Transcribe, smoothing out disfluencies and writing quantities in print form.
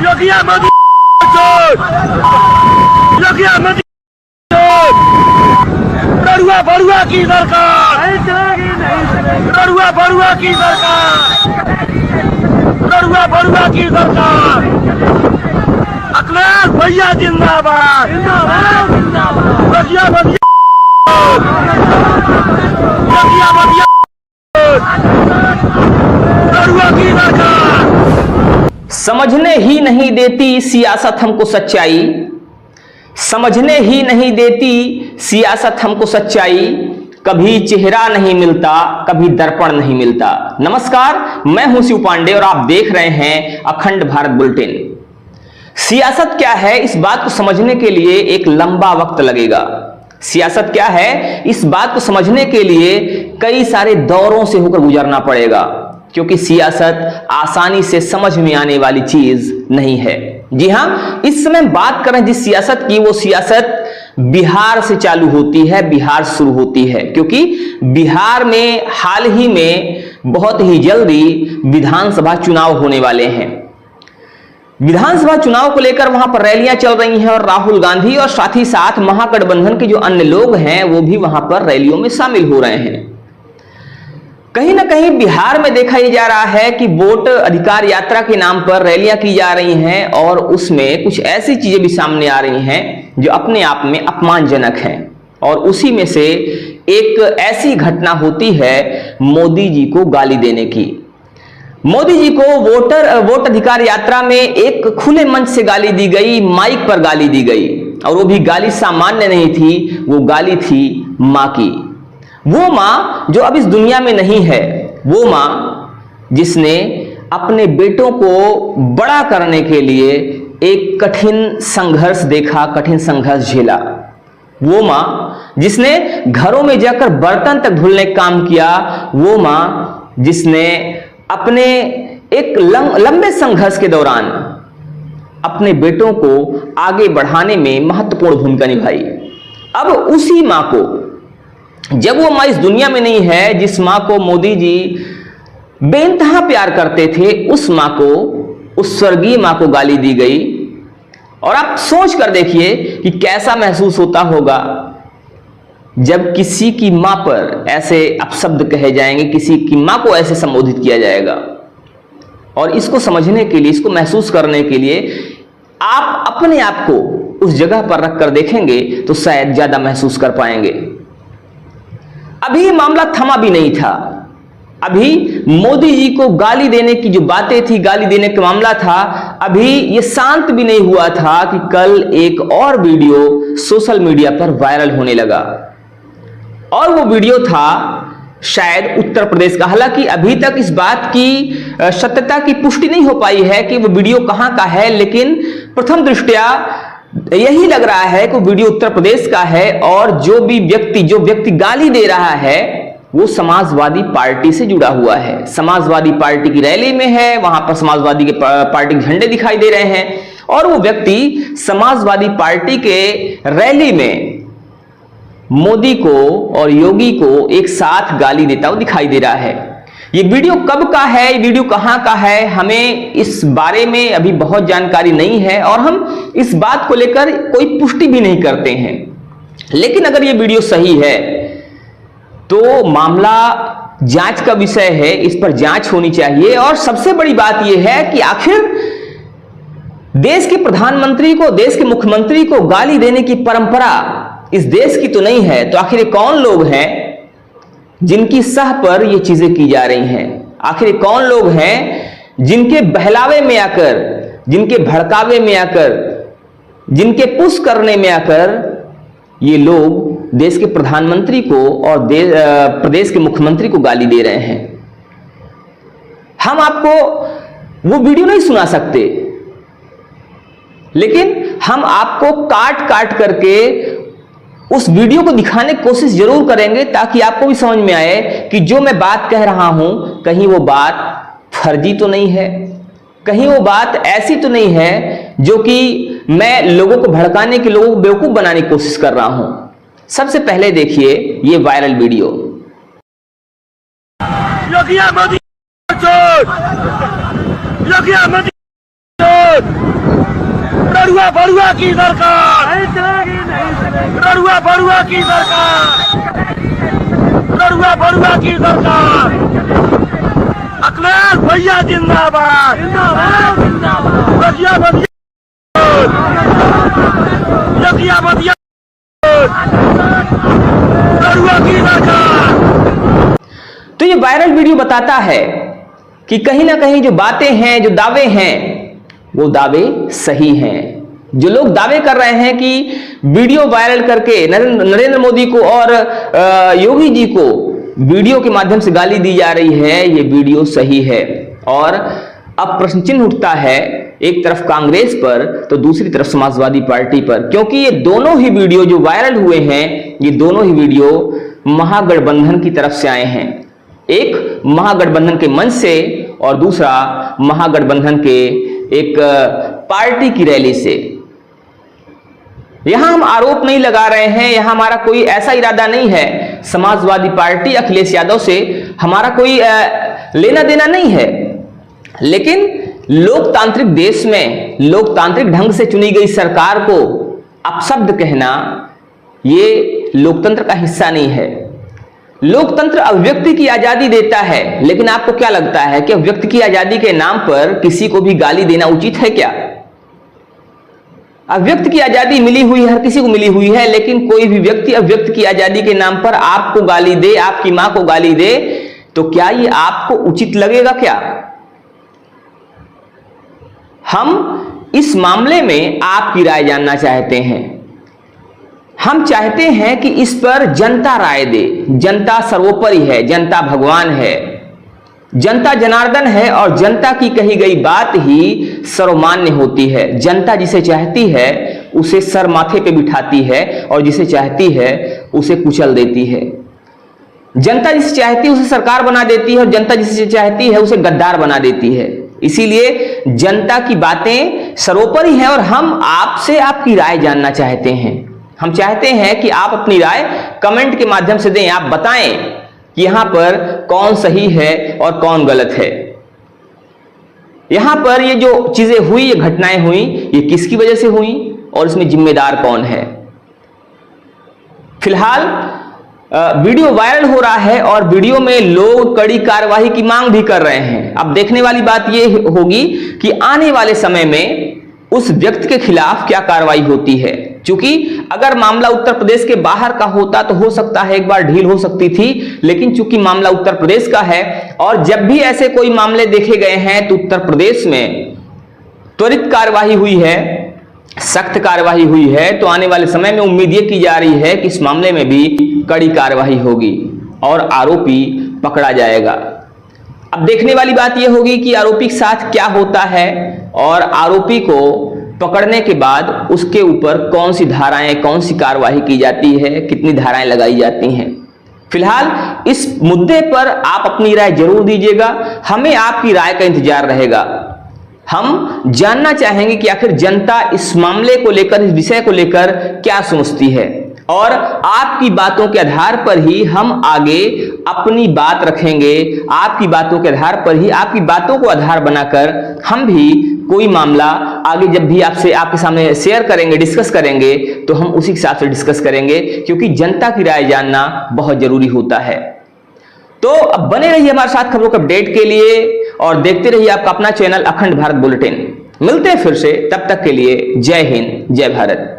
योगिया मोदी योगिया मोदी रड़ुआ बड़ुआ की सरकार, रड़ुआ बड़ुआ की सरकार, रड़ुआ बड़ुआ की सरकार। अखिलेश भैया जिंदाबाद, योगिया मोदी योगिया मोदी रड़ुआ की सरकार। समझने ही नहीं देती सियासत हमको सच्चाई, समझने ही नहीं देती सियासत हमको सच्चाई, कभी चेहरा नहीं मिलता, कभी दर्पण नहीं मिलता। नमस्कार, मैं हूं शिव पांडे और आप देख रहे हैं अखंड भारत बुलेटिन। सियासत क्या है, इस बात को समझने के लिए एक लंबा वक्त लगेगा। सियासत क्या है, इस बात को समझने के लिए कई सारे दौरों से होकर गुजरना पड़ेगा, क्योंकि सियासत आसानी से समझ में आने वाली चीज नहीं है। जी हां, इस समय बात करें जिस सियासत की, वो सियासत बिहार से चालू होती है, बिहार शुरू होती है, क्योंकि बिहार में हाल ही में बहुत ही जल्दी विधानसभा चुनाव होने वाले हैं। विधानसभा चुनाव को लेकर वहां पर रैलियां चल रही हैं और राहुल गांधी और साथ ही साथ महागठबंधन के जो अन्य लोग हैं वो भी वहां पर रैलियों में शामिल हो रहे हैं। कहीं ना कहीं बिहार में देखा यह जा रहा है कि वोट अधिकार यात्रा के नाम पर रैलियां की जा रही हैं और उसमें कुछ ऐसी चीजें भी सामने आ रही हैं जो अपने आप में अपमानजनक हैं। और उसी में से एक ऐसी घटना होती है मोदी जी को गाली देने की। मोदी जी को वोट अधिकार यात्रा में एक खुले मंच से गाली दी गई, माइक पर गाली दी गई, और वो भी गाली सामान्य नहीं थी, वो गाली थी मां की। वो मां जो अब इस दुनिया में नहीं है, वो मां जिसने अपने बेटों को बड़ा करने के लिए एक कठिन संघर्ष देखा, कठिन संघर्ष झेला। वो मां जिसने घरों में जाकर बर्तन तक धुलने का काम किया। वो मां जिसने अपने एक लंबे संघर्ष के दौरान अपने बेटों को आगे बढ़ाने में महत्वपूर्ण भूमिका निभाई। अब उसी मां को, जब वो मां इस दुनिया में नहीं है, जिस मां को मोदी जी बेइंतहा प्यार करते थे, उस मां को, उस स्वर्गीय मां को गाली दी गई। और आप सोच कर देखिए कि कैसा महसूस होता होगा जब किसी की मां पर ऐसे अपशब्द कहे जाएंगे, किसी की मां को ऐसे संबोधित किया जाएगा। और इसको समझने के लिए, इसको महसूस करने के लिए आप अपने आप को उस जगह पर रखकर देखेंगे तो शायद ज्यादा महसूस कर पाएंगे। अभी मामला थमा भी नहीं था। अभी मोदी जी को गाली देने की जो बातें थी, गाली देने का मामला था, अभी ये शांत भी नहीं हुआ था कि कल एक और वीडियो सोशल मीडिया पर वायरल होने लगा। और वो वीडियो था शायद उत्तर प्रदेश का। हालांकि अभी तक इस बात की सत्यता की पुष्टि नहीं हो पाई है कि वो वीडियो कहां का है, लेकिन प्रथम दृष्टया यही लग रहा है कि वीडियो उत्तर प्रदेश का है। और जो व्यक्ति गाली दे रहा है वो समाजवादी पार्टी से जुड़ा हुआ है, समाजवादी पार्टी की रैली में है, वहां पर समाजवादी के पार्टी के झंडे दिखाई दे रहे हैं और वो व्यक्ति समाजवादी पार्टी के रैली में मोदी को और योगी को एक साथ गाली देता हुआ दिखाई दे रहा है। ये वीडियो कब का है, ये वीडियो कहां का है, हमें इस बारे में अभी बहुत जानकारी नहीं है और हम इस बात को लेकर कोई पुष्टि भी नहीं करते हैं। लेकिन अगर ये वीडियो सही है तो मामला जांच का विषय है, इस पर जांच होनी चाहिए। और सबसे बड़ी बात यह है कि आखिर देश के प्रधानमंत्री को, देश के मुख्यमंत्री को गाली देने की परंपरा इस देश की तो नहीं है, तो आखिर कौन लोग हैं जिनकी सह पर ये चीजें की जा रही हैं? आखिर कौन लोग हैं जिनके बहलावे में आकर, जिनके भड़कावे में आकर, जिनके पुश करने में आकर ये लोग देश के प्रधानमंत्री को और प्रदेश के मुख्यमंत्री को गाली दे रहे हैं? हम आपको वो वीडियो नहीं सुना सकते, लेकिन हम आपको काट काट करके उस वीडियो को दिखाने की कोशिश जरूर करेंगे, ताकि आपको भी समझ में आए कि जो मैं बात कह रहा हूं कहीं वो बात फर्जी तो नहीं है, कहीं वो बात ऐसी तो नहीं है जो कि मैं लोगों को भड़काने के, लोगों को बेवकूफ बनाने की कोशिश कर रहा हूं। सबसे पहले देखिए ये वायरल वीडियो। योगिया मोदी योगिया मोदी लड़ुआ बड़ुआ की सरकार लड़ुआ बड़ुआ की सरकार लड़ुआ बड़ुआ की सरकार अखिलेश भैया जिंदाबाद बधिया बधिया यकिया बधिया लड़ुआ की सरकार। तो ये वायरल वीडियो बताता है कि कहीं ना कहीं जो बातें हैं, जो दावे हैं, वो दावे सही हैं। जो लोग दावे कर रहे हैं कि वीडियो वायरल करके नरेंद्र मोदी को और योगी जी को वीडियो के माध्यम से गाली दी जा रही है, ये वीडियो सही है। और अब प्रश्न चिन्ह उठता है एक तरफ कांग्रेस पर तो दूसरी तरफ समाजवादी पार्टी पर, क्योंकि ये दोनों ही वीडियो जो वायरल हुए हैं, ये दोनों ही वीडियो महागठबंधन की तरफ से आए हैं। एक महागठबंधन के मंच से और दूसरा महागठबंधन के एक पार्टी की रैली से। यहां हम आरोप नहीं लगा रहे हैं, यहां हमारा कोई ऐसा इरादा नहीं है, समाजवादी पार्टी अखिलेश यादव से हमारा कोई लेना देना नहीं है। लेकिन लोकतांत्रिक देश में लोकतांत्रिक ढंग से चुनी गई सरकार को अपशब्द कहना, ये लोकतंत्र का हिस्सा नहीं है। लोकतंत्र अभिव्यक्ति की आजादी देता है, लेकिन आपको क्या लगता है कि अभिव्यक्ति की आजादी के नाम पर किसी को भी गाली देना उचित है क्या? अभिव्यक्ति की आजादी मिली हुई है, हर किसी को मिली हुई है, लेकिन कोई भी व्यक्ति अभिव्यक्ति की आजादी के नाम पर आपको गाली दे, आपकी मां को गाली दे, तो क्या ये आपको उचित लगेगा क्या? हम इस मामले में आपकी राय जानना चाहते हैं। हम चाहते हैं कि इस पर जनता राय दे। जनता सर्वोपरि है, जनता भगवान है, जनता जनार्दन है और जनता की कही गई बात ही सर्वमान्य होती है। जनता जिसे चाहती है उसे सर माथे पे बिठाती है और जिसे चाहती है उसे कुचल देती है। जनता जिसे चाहती है उसे सरकार बना देती है और जनता जिसे चाहती है उसे गद्दार बना देती है। इसीलिए जनता की बातें सर्वोपरि हैं और हम आपसे आपकी राय जानना चाहते हैं। हम चाहते हैं कि आप अपनी राय कमेंट के माध्यम से दें। आप बताएं कि यहां पर कौन सही है और कौन गलत है। यहां पर ये जो चीजें हुई, ये घटनाएं हुई, ये किसकी वजह से हुई और इसमें जिम्मेदार कौन है? फिलहाल वीडियो वायरल हो रहा है और वीडियो में लोग कड़ी कार्रवाई की मांग भी कर रहे हैं। अब देखने वाली बात यह होगी कि आने वाले समय में उस व्यक्ति के खिलाफ क्या कार्रवाई होती है। क्योंकि अगर मामला उत्तर प्रदेश के बाहर का होता तो हो सकता है एक बार ढील हो सकती थी, लेकिन चूंकि मामला उत्तर प्रदेश का है और जब भी ऐसे कोई मामले देखे गए हैं तो उत्तर प्रदेश में त्वरित कार्रवाई हुई है, सख्त कार्रवाई हुई है। तो आने वाले समय में उम्मीद ये की जा रही है कि इस मामले में भी कड़ी कार्रवाई होगी और आरोपी पकड़ा जाएगा। अब देखने वाली बात यह होगी कि आरोपी के साथ क्या होता है और आरोपी को पकड़ने के बाद उसके ऊपर कौन सी धाराएं, कौन सी कार्रवाई की जाती है, कितनी धाराएं लगाई जाती हैं। फिलहाल इस मुद्दे पर आप अपनी राय जरूर दीजिएगा, हमें आपकी राय का इंतजार रहेगा। हम जानना चाहेंगे कि आखिर जनता इस मामले को लेकर, इस विषय को लेकर क्या सोचती है और आपकी बातों के आधार पर ही हम आगे अपनी बात रखेंगे। आपकी बातों के आधार पर ही, आपकी बातों को आधार बनाकर हम भी कोई मामला आगे जब भी आपके सामने शेयर करेंगे, डिस्कस करेंगे, तो हम उसी हिसाब से डिस्कस करेंगे, क्योंकि जनता की राय जानना बहुत जरूरी होता है। तो अब बने रहिए हमारे साथ खबरों के अपडेट के लिए और देखते रहिए आपका अपना चैनल अखंड भारत बुलेटिन। मिलते हैं फिर से, तब तक के लिए जय हिंद, जय भारत।